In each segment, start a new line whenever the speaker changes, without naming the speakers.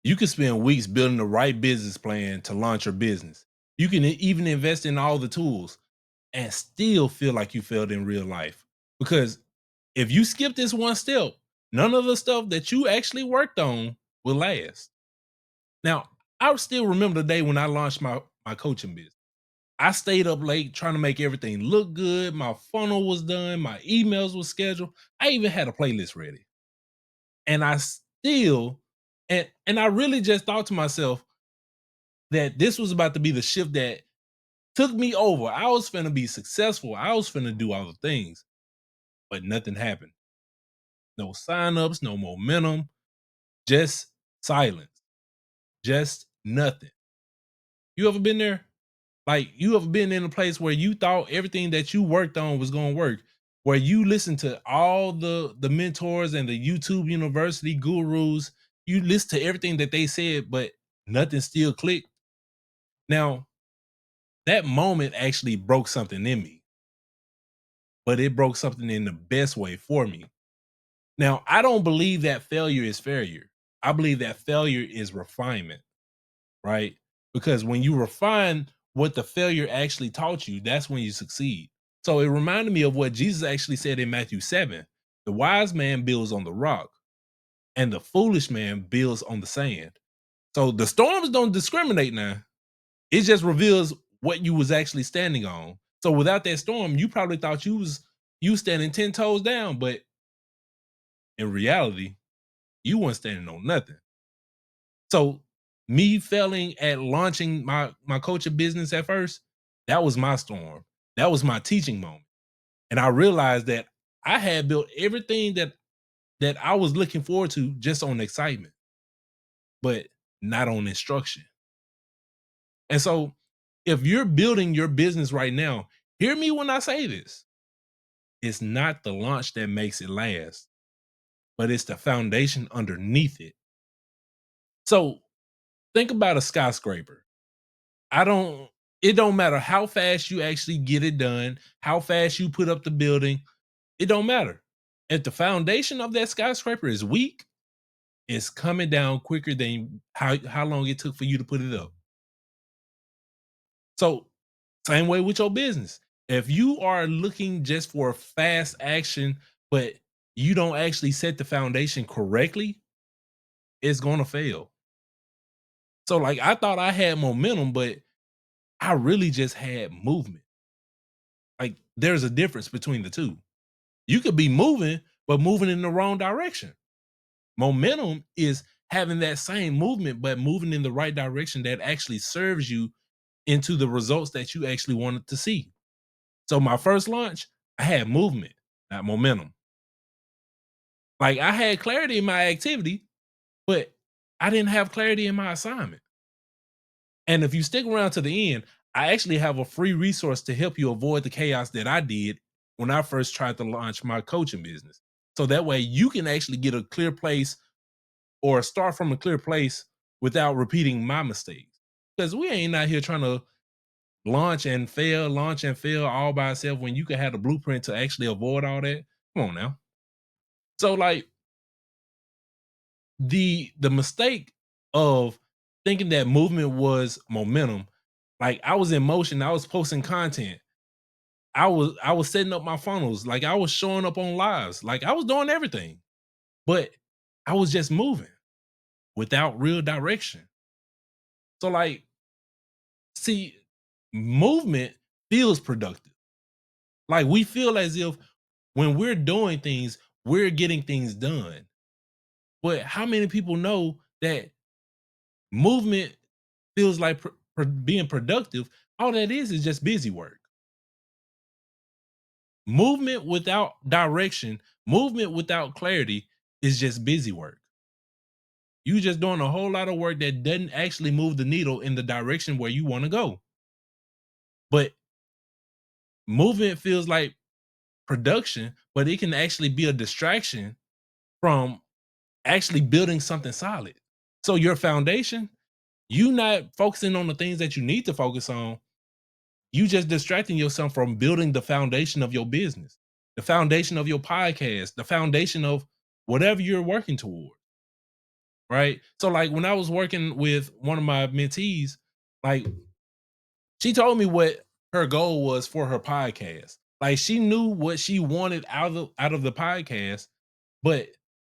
You can spend weeks building the right business plan to launch your business. You can even invest in all the tools and still feel like you failed in real life. Because if you skip this one step, none of the stuff that you actually worked on will last. Now, I still remember the day when I launched my coaching business. I stayed up late trying to make everything look good. My funnel was done, my emails were scheduled. I even had a playlist ready. And I still and I really just thought to myself that this was about to be the shift that took me over. I was finna be successful. I was finna do all the things, but nothing happened. No signups, no momentum, just silence, just nothing. You ever been there? Like, you ever been in a place where you thought everything that you worked on was gonna work, where you listened to all the mentors and the YouTube university gurus, you listen to everything that they said, but nothing still clicked. Now, that moment actually broke something in me, but it broke something in the best way for me. Now, I don't believe that failure is failure. I believe that failure is refinement, right? Because when you refine what the failure actually taught you, that's when you succeed. So it reminded me of what Jesus actually said in Matthew 7. The wise man builds on the rock, and the foolish man builds on the sand. So the storms don't discriminate now. It just reveals what you was actually standing on. So without that storm, you probably thought you standing 10 toes down, but in reality, you weren't standing on nothing. So me failing at launching my coaching business at first, that was my storm. That was my teaching moment. And I realized that I had built everything that I was looking forward to just on excitement, but not on instruction. And so if you're building your business right now, hear me when I say this. It's not the launch that makes it last, but it's the foundation underneath it. So think about a skyscraper. I don't it don't matter how fast you actually get it done, how fast you put up the building, it don't matter. If the foundation of that skyscraper is weak, it's coming down quicker than how long it took for you to put it up. So, same way with your business. If you are looking just for fast action, but you don't actually set the foundation correctly, it's going to fail. So like I thought I had momentum, but I really just had movement. Like there's a difference between the two. You could be moving, but moving in the wrong direction. Momentum is having that same movement, but moving in the right direction that actually serves you into the results that you actually wanted to see. So my first launch, I had movement, not momentum. Like I had clarity in my activity, but I didn't have clarity in my assignment. And if you stick around to the end, I actually have a free resource to help you avoid the chaos that I did when I first tried to launch my coaching business. So that way you can actually get a clear place or start from a clear place without repeating my mistakes. Because we ain't out here trying to launch and fail all by itself when you can have a blueprint to actually avoid all that. Come on now. So like the mistake of thinking that movement was momentum, like I was in motion, I was posting content. I was setting up my funnels, like I was showing up on lives, like I was doing everything, but I was just moving without real direction. So like see, movement feels productive. Like we feel as if when we're doing things, we're getting things done. But how many people know that movement feels like being productive? All that is just busy work. Movement without direction, movement without clarity is just busy work. You just doing a whole lot of work that doesn't actually move the needle in the direction where you want to go. But movement feels like production, but it can actually be a distraction from actually building something solid. So your foundation, you not focusing on the things that you need to focus on, you just distracting yourself from building the foundation of your business, the foundation of your podcast, the foundation of whatever you're working toward. right? So like when I was working with one of my mentees, like she told me what her goal was for her podcast. Like she knew what she wanted out of the podcast, but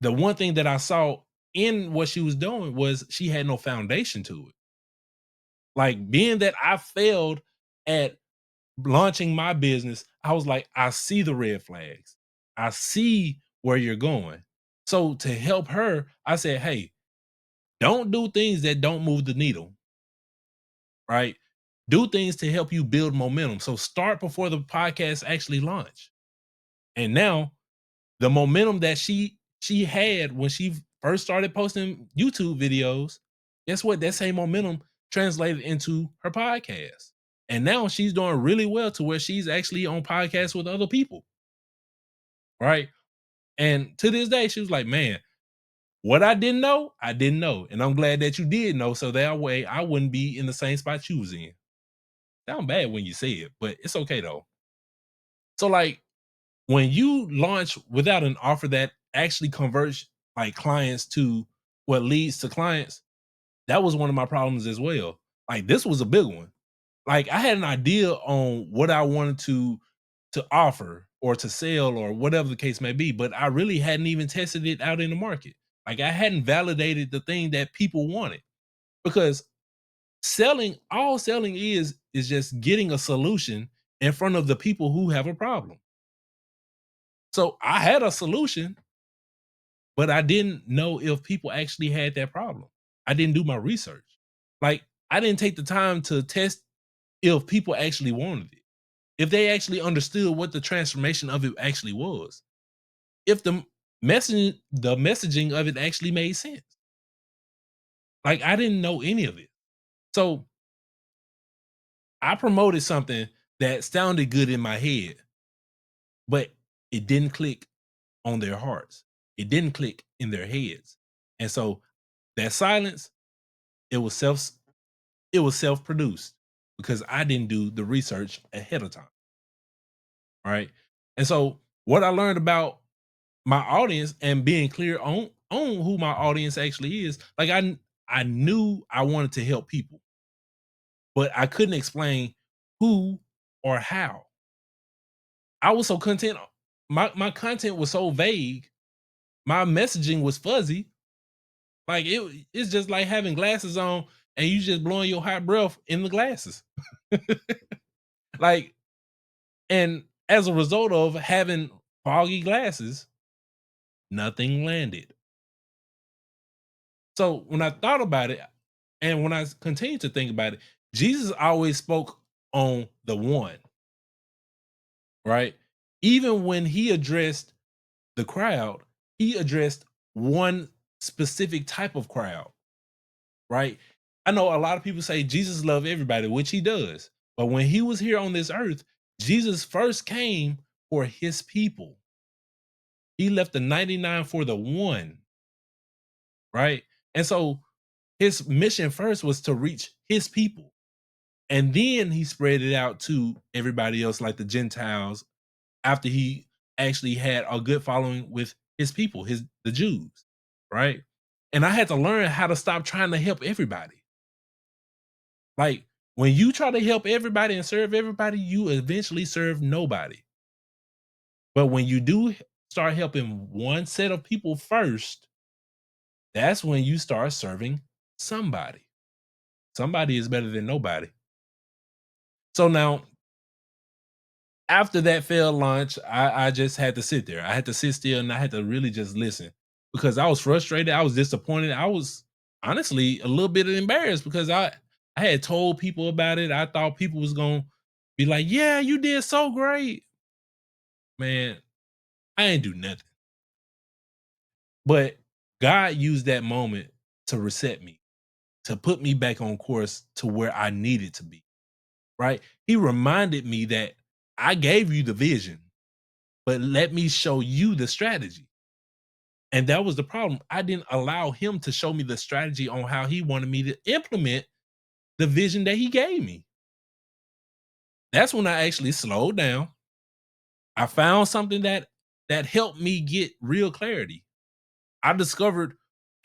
the one thing that I saw in what she was doing was she had no foundation to it. Like being that I failed at launching my business, I was like, I see the red flags. I see where you're going. So to help her, I said, hey, don't do things that don't move the needle, right? Do things to help you build momentum. So start before the podcast actually launch. And now the momentum that she had when she first started posting YouTube videos, guess what? That same momentum translated into her podcast. And now she's doing really well to where she's actually on podcasts with other people, right? And to this day, she was like, man, what I didn't know, I didn't know. And I'm glad that you did know. So that way I wouldn't be in the same spot you was in. Sound bad when you say it, but it's okay though. So like when you launch without an offer that actually converts like clients to what leads to clients, that was one of my problems as well. Like this was a big one. Like I had an idea on what I wanted to offer or to sell or whatever the case may be, but I really hadn't even tested it out in the market. Like I hadn't validated the thing that people wanted because all selling is just getting a solution in front of the people who have a problem. So I had a solution, but I didn't know if people actually had that problem. I didn't do my research. Like I didn't take the time to test if people actually wanted it, if they actually understood what the transformation of it actually was, if the messaging of it actually made sense. Like I didn't know any of it. So I promoted something that sounded good in my head, but it didn't click on their hearts. It didn't click in their heads. And so that silence, it was self it was self-produced because I didn't do the research ahead of time. Right. And so what I learned about my audience and being clear on who my audience actually is, like I knew I wanted to help people, but I couldn't explain who or how. I was so content. My content was so vague. My messaging was fuzzy. Like it's just like having glasses on and you just blowing your hot breath in the glasses. Like, and as a result of having foggy glasses, nothing landed. So when I thought about it, and when I continued to think about it, Jesus always spoke on the one, right? Even when he addressed the crowd, he addressed one specific type of crowd, right? I know a lot of people say Jesus loved everybody, which he does. But when he was here on this earth, Jesus first came for his people. He left the 99 for the one, right? And so his mission first was to reach his people. And then he spread it out to everybody else, like the Gentiles, after he actually had a good following with his people, the Jews, right? And I had to learn how to stop trying to help everybody. Like when you try to help everybody and serve everybody, you eventually serve nobody. But when you do start helping one set of people first, that's when you start serving somebody. Somebody is better than nobody. So now after that failed launch, I just had to sit there. I had to sit still and I had to really just listen because I was frustrated. I was disappointed. I was honestly a little bit embarrassed because I had told people about it. I thought people was gonna be like, "Yeah, you did so great." Man, I ain't do nothing. But God used that moment to reset me, to put me back on course to where I needed to be. Right? He reminded me that I gave you the vision, but let me show you the strategy. And that was the problem. I didn't allow him to show me the strategy on how he wanted me to implement the vision that he gave me. That's when I actually slowed down. I found something that helped me get real clarity. I discovered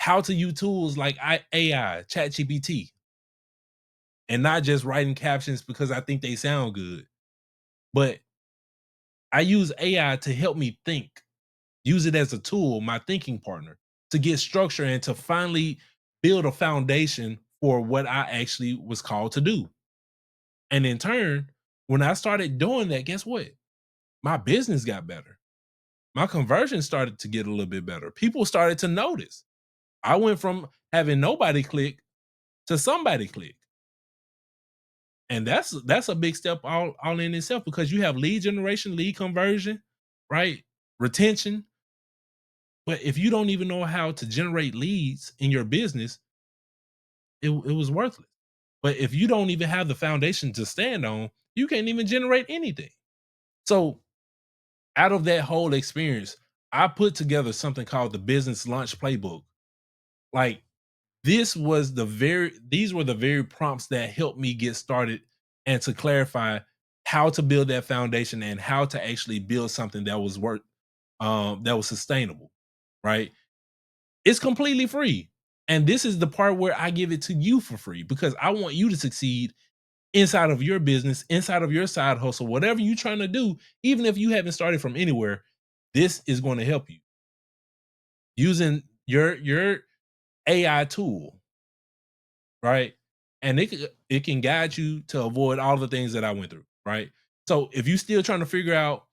how to use tools like AI, ChatGPT, and not just writing captions because I think they sound good. But I use AI to help me think, use it as a tool, my thinking partner, to get structure and to finally build a foundation for what I actually was called to do. And in turn, when I started doing that, guess what? My business got better. My conversion started to get a little bit better. People started to notice. I went from having nobody click to somebody click. And that's a big step all in itself because you have lead generation, lead conversion, right? Retention. But if you don't even know how to generate leads in your business, it was worthless. But if you don't even have the foundation to stand on, you can't even generate anything. So out of that whole experience, I put together something called the Business Launch Playbook. Like these were the very prompts that helped me get started and to clarify how to build that foundation and how to actually build something that was that was sustainable, right? It's completely free. And this is the part where I give it to you for free because I want you to succeed inside of your business, inside of your side hustle, whatever you're trying to do, even if you haven't started from anywhere, this is going to help you using your AI tool, right? And it can guide you to avoid all the things that I went through, right? So if you're still trying to figure out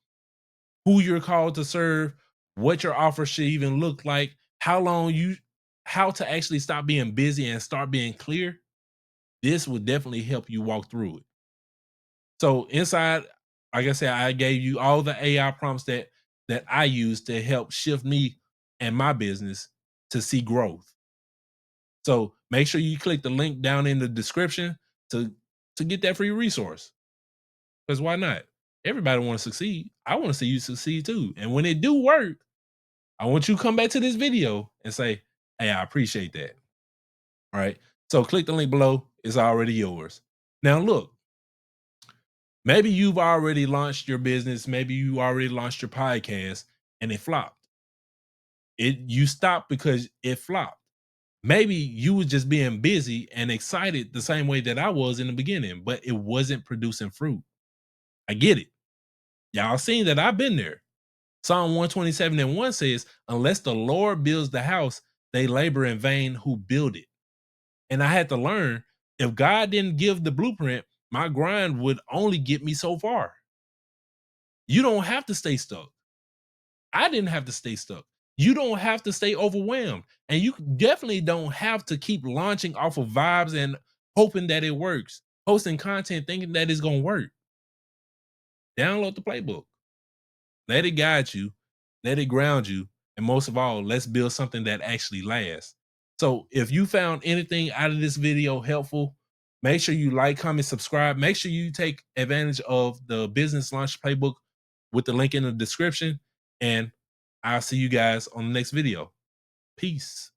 who you're called to serve, what your offer should even look like, how to actually stop being busy and start being clear, this would definitely help you walk through it. So inside, like I said, I gave you all the AI prompts that I use to help shift me and my business to see growth. So make sure you click the link down in the description to to get that free resource. Because why not? Everybody want to succeed. I want to see you succeed too. And when it do work, I want you to come back to this video and say, "Hey, I appreciate that." All right. So click the link below. It's already yours. Now look, maybe you've already launched your business. Maybe you already launched your podcast and it flopped. You stopped because it flopped. Maybe you was just being busy and excited the same way that I was in the beginning, but it wasn't producing fruit. I get it. Y'all seen that I've been there. Psalm 127 and 1 says, unless the Lord builds the house, they labor in vain who build it. And I had to learn if God didn't give the blueprint, my grind would only get me so far. You don't have to stay stuck. I didn't have to stay stuck. You don't have to stay overwhelmed. And you definitely don't have to keep launching off of vibes and hoping that it works, posting content thinking that it's going to work. Download the playbook. Let it guide you, let it ground you, and most of all, let's build something that actually lasts. So if you found anything out of this video helpful, make sure you like, comment, subscribe. Make sure you take advantage of the Business Launch Playbook with the link in the description. And I'll see you guys on the next video. Peace.